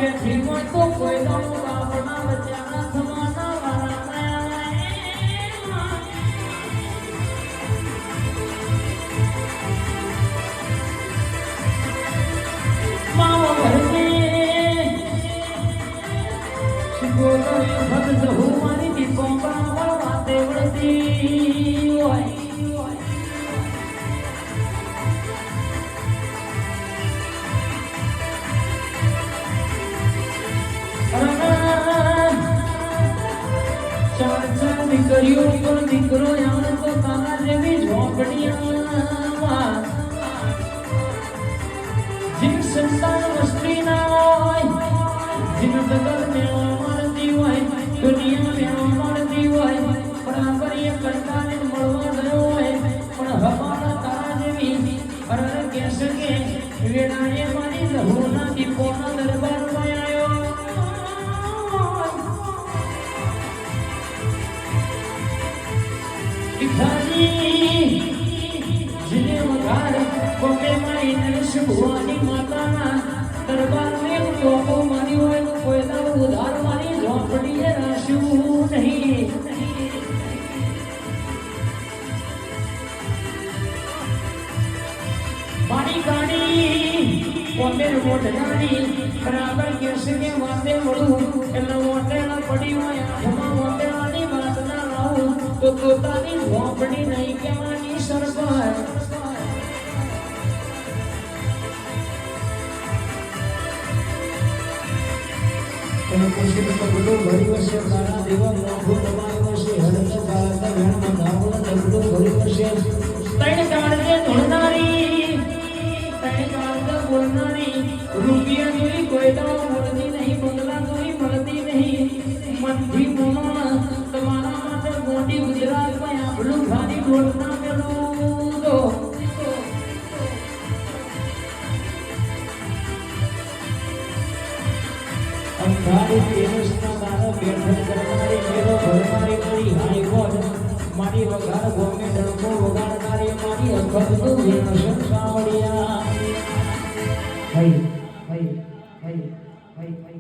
બેઠી હોય તો કોઈ દાડો બાપના બચ્ચાના સમાના વાળા માવો ભરને શિકોતો ભદ જહુ મારી દીપો બાવા વાતે વળતી હોય દીકરીઓ પણ દીકરો યાર તો તારા જેવી ઝોપડીમાં જીન સંતાન વસ્તી ના હોય જીન જગત મેળવા મળતી હોય દુનિયા મેળવા મળતી હોય પણ આપણી કરતાને મળવા ગયો હોય પણ હવાના તારા જેવી હરણ કે શકે વેળાએ મારી રહુના દીપોના દરબારમાં આવ્યો जिने वगार कोके माई नरेश भुवानी माताना दरबार में लोगो मारी होए कोई दाव उधार मारी झोपड़ी है राशु नहीं मारी गाड़ी कोमेर मोटनानी बराबर कैसे के वाते मड़ू एला मोटेला पड़ी होए आठमा मोटेलानी बात ना लाऊं तो પોતાની ઝોપડી નહીં કહેવાની સરકાર તમે પછી તો બધું ભર્યું હશે તારા દેવા મોઢું દબાયું હશે હળદ બાળકા વેણમાં ધાવણ બધું ભર્યું હશે ત્રણ કાળજે ધોળનારી ત્રણ કાળજે બોલનારી રૂપિયા જોઈ કોઈ તો મળતી નહીં બંગલા જોઈ મળતી નહીં મનથી બોલો તમારા મોટી ગુજરાતમાં આપણું ખાલી બોલના મેળવું તો અંધારી પેરસના તારા બેઠક કરનારી મેળો ભરનારી મારી હાઈકોર્ટ મારી વઘાર ગોમે ડણકો વગાડનારી મારી અખતનું વેણસન સાવડિયા હઈ હઈ હઈ હઈ